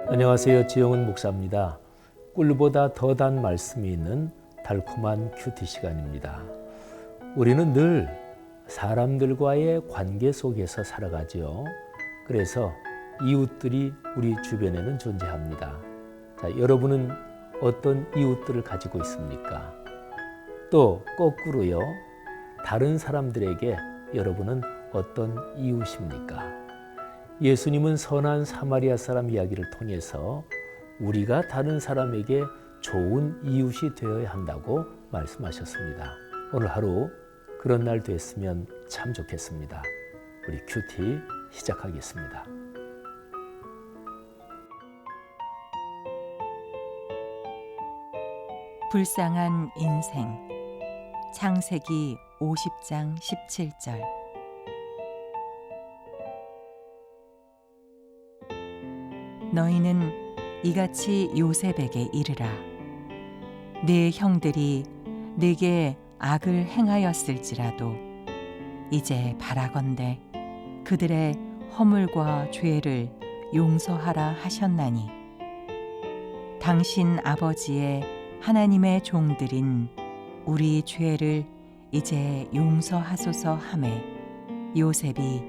안녕하세요. 지영은 목사입니다. 꿀보다 더 단 말씀이 있는 달콤한 큐티 시간입니다. 우리는 늘 사람들과의 관계 속에서 살아가지요. 그래서 이웃들이 우리 주변에는 존재합니다. 자, 여러분은 어떤 이웃들을 가지고 있습니까? 또 거꾸로요. 다른 사람들에게 여러분은 어떤 이웃입니까? 예수님은 선한 사마리아 사람 이야기를 통해서 우리가 다른 사람에게 좋은 이웃이 되어야 한다고 말씀하셨습니다. 오늘 하루 그런 날 됐으면 참 좋겠습니다. 우리 큐티 시작하겠습니다. 불쌍한 인생. 창세기 50장 17절. 너희는 이같이 요셉에게 이르라. 네 형들이 네게 악을 행하였을지라도 이제 바라건대 그들의 허물과 죄를 용서하라 하셨나니 당신 아버지의 하나님의 종들인 우리 죄를 이제 용서하소서 하매 요셉이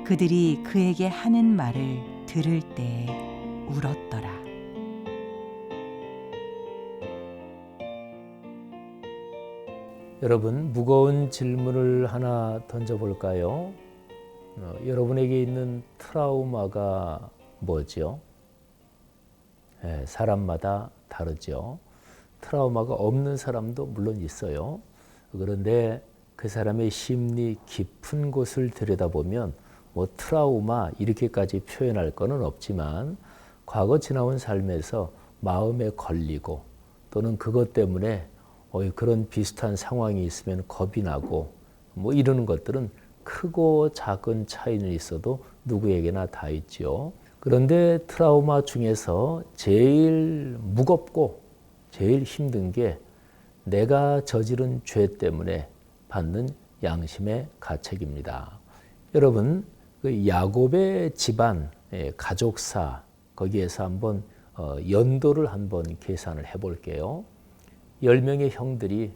그들이 그에게 하는 말을 들을 때에 울었더라. 여러분, 무거운 질문을 하나 던져볼까요? 여러분에게 있는 트라우마가 뭐죠? 사람마다 다르죠. 트라우마가 없는 사람도 물론 있어요. 그런데 그 사람의 심리 깊은 곳을 들여다보면 뭐 트라우마 이렇게까지 표현할 거는 없지만 과거 지나온 삶에서 마음에 걸리고 또는 그것 때문에 그런 비슷한 상황이 있으면 겁이 나고 뭐 이러는 것들은 크고 작은 차이는 있어도 누구에게나 다 있죠. 그런데 트라우마 중에서 제일 무겁고 제일 힘든 게 내가 저지른 죄 때문에 받는 양심의 가책입니다. 여러분, 그 야곱의 집안, 가족사 거기에서 한번 연도를 한번 계산을 해볼게요. 10명의 형들이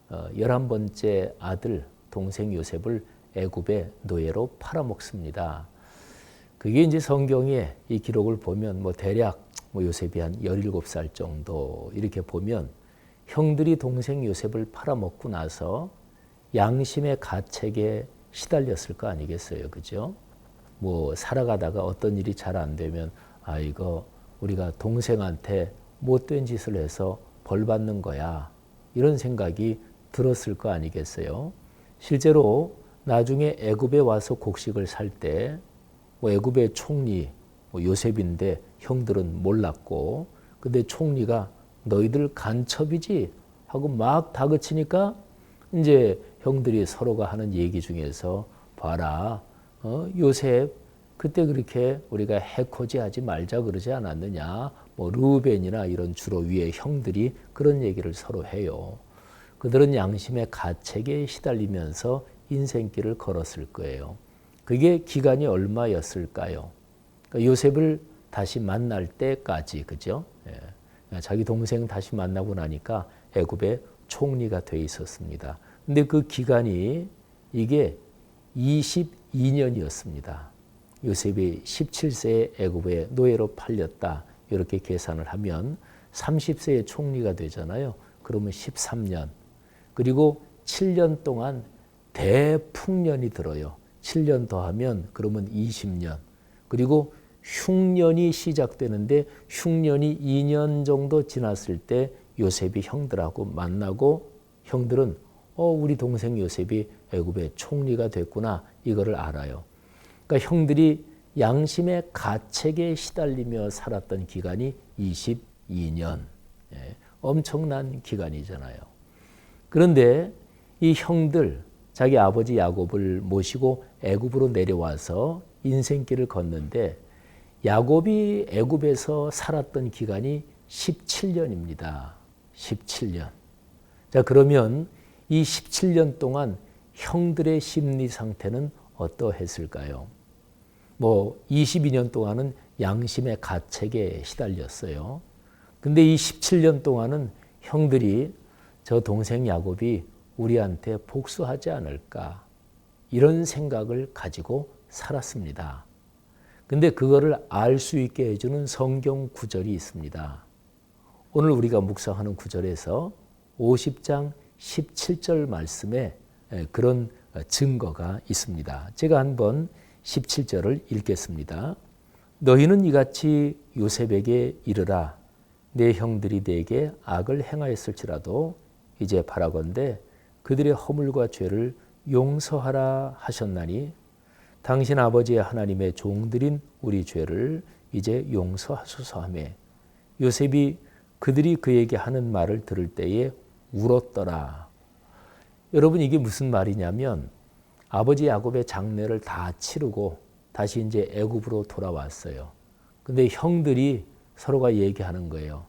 11번째 아들 동생 요셉을 애굽의 노예로 팔아먹습니다. 그게 이제 성경에 이 기록을 보면 대략 요셉이 한 17살 정도 이렇게 보면 형들이 동생 요셉을 팔아먹고 나서 양심의 가책에 시달렸을 거 아니겠어요, 그죠? 살아가다가 어떤 일이 잘 안 되면 이거 우리가 동생한테 못된 짓을 해서 벌 받는 거야, 이런 생각이 들었을 거 아니겠어요? 실제로 나중에 애굽에 와서 곡식을 살 때 애굽의 총리 요셉인데 형들은 몰랐고, 근데 총리가 너희들 간첩이지 하고 막 다그치니까 이제 형들이 서로가 하는 얘기 중에서 봐라, 요셉 그때 그렇게 우리가 해코지하지 말자 그러지 않았느냐, 르우벤이나 이런 주로 위의 형들이 그런 얘기를 서로 해요. 그들은 양심의 가책에 시달리면서 인생길을 걸었을 거예요. 그게 기간이 얼마였을까요? 그러니까 요셉을 다시 만날 때까지, 그죠? 자기 동생 다시 만나고 나니까 애굽의 총리가 돼 있었습니다. 근데 그 기간이 이게 22년이었습니다. 요셉이 17세에 애굽의 노예로 팔렸다, 이렇게 계산을 하면 30세에 총리가 되잖아요. 그러면 13년. 그리고 7년 동안 대풍년이 들어요. 7년 더하면 그러면 20년. 그리고 흉년이 시작되는데 흉년이 2년 정도 지났을 때 요셉이 형들하고 만나고 형들은 우리 동생 요셉이 애굽의 총리가 됐구나, 이거를 알아요. 그러니까 형들이 양심의 가책에 시달리며 살았던 기간이 22년. 엄청난 기간이잖아요. 그런데 이 형들, 자기 아버지 야곱을 모시고 애굽으로 내려와서 인생길을 걷는데 야곱이 애굽에서 살았던 기간이 17년입니다. 17년. 자, 그러면 이 17년 동안 형들의 심리 상태는 어떠했을까요? 22년 동안은 양심의 가책에 시달렸어요. 근데 이 17년 동안은 형들이 저 동생 야곱이 우리한테 복수하지 않을까 이런 생각을 가지고 살았습니다. 근데 그거를 알 수 있게 해주는 성경 구절이 있습니다. 오늘 우리가 묵상하는 구절에서 50장 17절 말씀에 그런 증거가 있습니다. 제가 한번 17절을 읽겠습니다. 너희는 이같이 요셉에게 이르라. 내 형들이 내게 악을 행하였을지라도 이제 바라건대 그들의 허물과 죄를 용서하라 하셨나니 당신 아버지의 하나님의 종들인 우리 죄를 이제 용서하소서 하며 요셉이 그들이 그에게 하는 말을 들을 때에 울었더라. 여러분 이게 무슨 말이냐면 아버지 야곱의 장례를 다 치르고 다시 이제 애굽으로 돌아왔어요. 근데 형들이 서로가 얘기하는 거예요.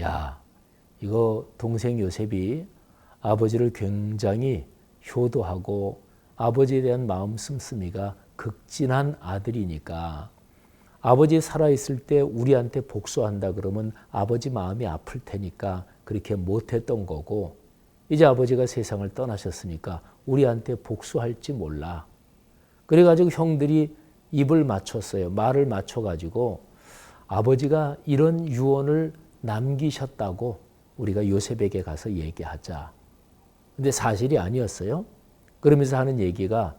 야, 이거 동생 요셉이 아버지를 굉장히 효도하고 아버지에 대한 마음 씀씀이가 극진한 아들이니까 아버지 살아있을 때 우리한테 복수한다 그러면 아버지 마음이 아플 테니까 그렇게 못했던 거고 이제 아버지가 세상을 떠나셨으니까 우리한테 복수할지 몰라. 그래가지고 형들이 입을 맞췄어요. 말을 맞춰가지고 아버지가 이런 유언을 남기셨다고 우리가 요셉에게 가서 얘기하자. 근데 사실이 아니었어요. 그러면서 하는 얘기가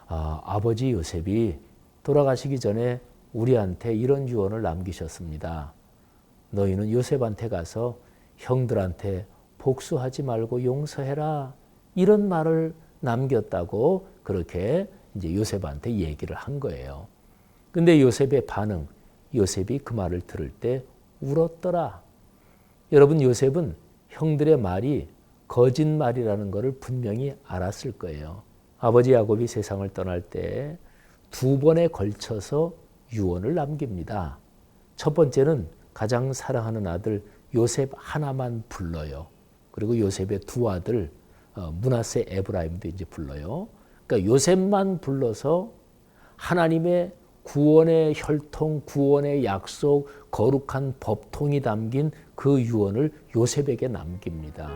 아버지 요셉이 돌아가시기 전에 우리한테 이런 유언을 남기셨습니다. 너희는 요셉한테 가서 형들한테 복수하지 말고 용서해라. 이런 말을 남겼다고 그렇게 이제 요셉한테 얘기를 한 거예요. 근데 요셉의 반응, 요셉이 그 말을 들을 때 울었더라. 여러분 요셉은 형들의 말이 거짓말이라는 것을 분명히 알았을 거예요. 아버지 야곱이 세상을 떠날 때 2번에 걸쳐서 유언을 남깁니다. 첫 번째는 가장 사랑하는 아들 요셉 하나만 불러요. 그리고 요셉의 2 아들 므낫세 에브라임도 이제 불러요. 그러니까 요셉만 불러서 하나님의 구원의 혈통, 구원의 약속, 거룩한 법통이 담긴 그 유언을 요셉에게 남깁니다.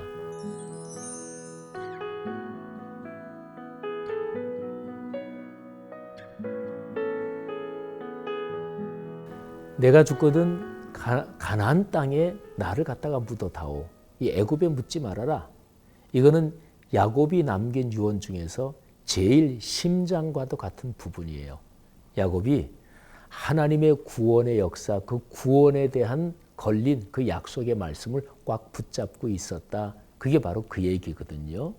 내가 죽거든 가나안 땅에 나를 갖다가 묻어다오. 이 애굽에 묻지 말아라. 이거는 야곱이 남긴 유언 중에서 제일 심장과도 같은 부분이에요. 야곱이 하나님의 구원의 역사, 그 구원에 대한 걸린 그 약속의 말씀을 꽉 붙잡고 있었다. 그게 바로 그 얘기거든요.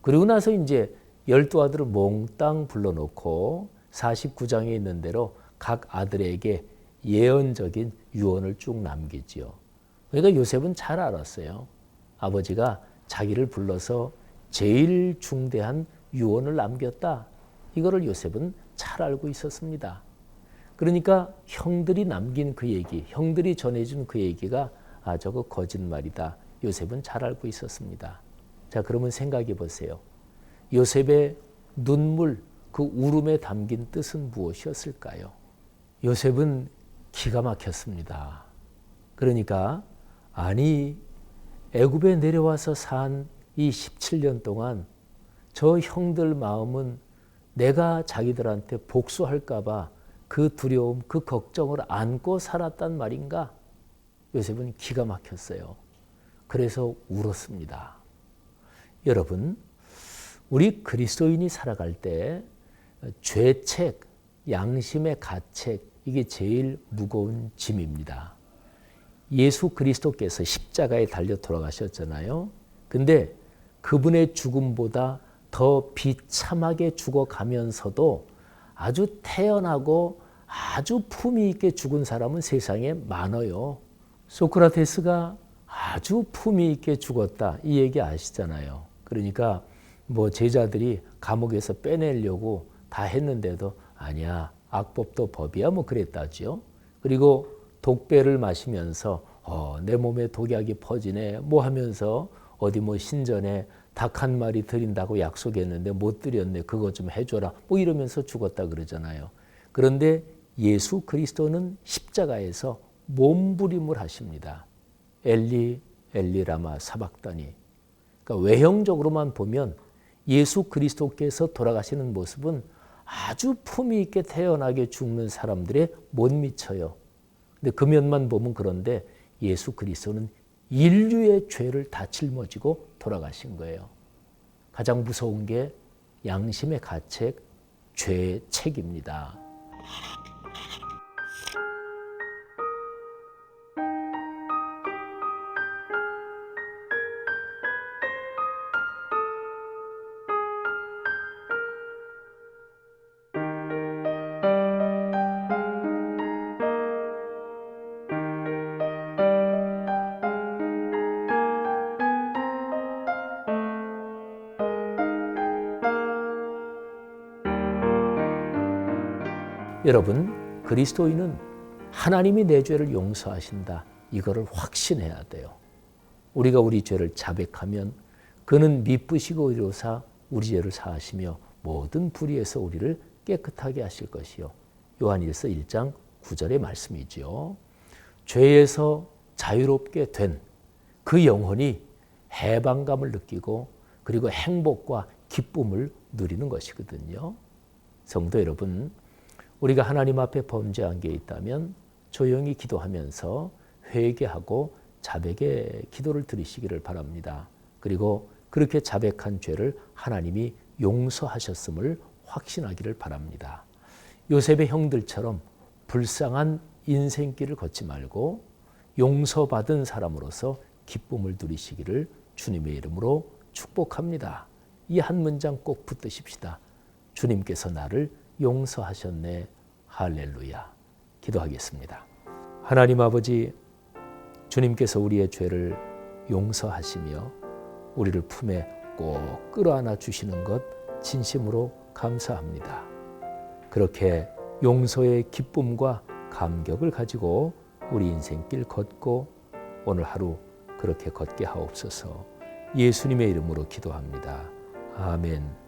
그리고 나서 이제 12아들을 몽땅 불러놓고 49장에 있는 대로 각 아들에게 예언적인 유언을 쭉 남기지요. 그러니까 요셉은 잘 알았어요. 아버지가 자기를 불러서 제일 중대한 유언을 남겼다. 이거를 요셉은 잘 알고 있었습니다. 그러니까 형들이 남긴 그 얘기, 형들이 전해준 그 얘기가 저거 거짓말이다. 요셉은 잘 알고 있었습니다. 자, 그러면 생각해 보세요. 요셉의 눈물, 그 울음에 담긴 뜻은 무엇이었을까요? 요셉은 기가 막혔습니다. 그러니까 아니 애굽에 내려와서 산 이 17년 동안 저 형들 마음은 내가 자기들한테 복수할까 봐 그 두려움, 그 걱정을 안고 살았단 말인가? 요셉은 기가 막혔어요. 그래서 울었습니다. 여러분, 우리 그리스도인이 살아갈 때 죄책, 양심의 가책, 이게 제일 무거운 짐입니다. 예수 그리스도께서 십자가에 달려 돌아가셨잖아요. 근데 그분의 죽음보다 더 비참하게 죽어가면서도 아주 태연하고 아주 품위 있게 죽은 사람은 세상에 많아요. 소크라테스가 아주 품위 있게 죽었다. 이 얘기 아시잖아요. 그러니까 뭐 제자들이 감옥에서 빼내려고 다 했는데도 아니야. 악법도 법이야 뭐 그랬다죠. 그리고 독배를 마시면서 내 몸에 독약이 퍼지네 뭐 하면서 어디 뭐 신전에 닭 한 마리 드린다고 약속했는데 못 드렸네. 그거 좀 해줘라. 뭐 이러면서 죽었다 그러잖아요. 그런데 예수 그리스도는 십자가에서 몸부림을 하십니다. 엘리 엘리 라마 사박다니. 그러니까 외형적으로만 보면 예수 그리스도께서 돌아가시는 모습은 아주 품위 있게 태연하게 죽는 사람들에 못 미쳐요. 근데 그 면만 보면 그런데 예수 그리스도는 인류의 죄를 다 짊어지고 돌아가신 거예요. 가장 무서운 게 양심의 가책, 죄의 책입니다. 여러분, 그리스도인은 하나님이 내 죄를 용서하신다. 이거를 확신해야 돼요. 우리가 우리 죄를 자백하면 그는 미쁘시고 의로사 우리 죄를 사하시며 모든 불의에서 우리를 깨끗하게 하실 것이요. 요한일서 1장 9절의 말씀이지요. 죄에서 자유롭게 된 그 영혼이 해방감을 느끼고 그리고 행복과 기쁨을 누리는 것이거든요. 성도 여러분, 우리가 하나님 앞에 범죄한 게 있다면 조용히 기도하면서 회개하고 자백의 기도를 드리시기를 바랍니다. 그리고 그렇게 자백한 죄를 하나님이 용서하셨음을 확신하기를 바랍니다. 요셉의 형들처럼 불쌍한 인생길을 걷지 말고 용서받은 사람으로서 기쁨을 누리시기를 주님의 이름으로 축복합니다. 이 한 문장 꼭 붙드십시다. 주님께서 나를 용서하셨네. 할렐루야. 기도하겠습니다. 하나님 아버지, 주님께서 우리의 죄를 용서하시며 우리를 품에 꼭 끌어안아 주시는 것 진심으로 감사합니다. 그렇게 용서의 기쁨과 감격을 가지고 우리 인생길 걷고 오늘 하루 그렇게 걷게 하옵소서. 예수님의 이름으로 기도합니다. 아멘.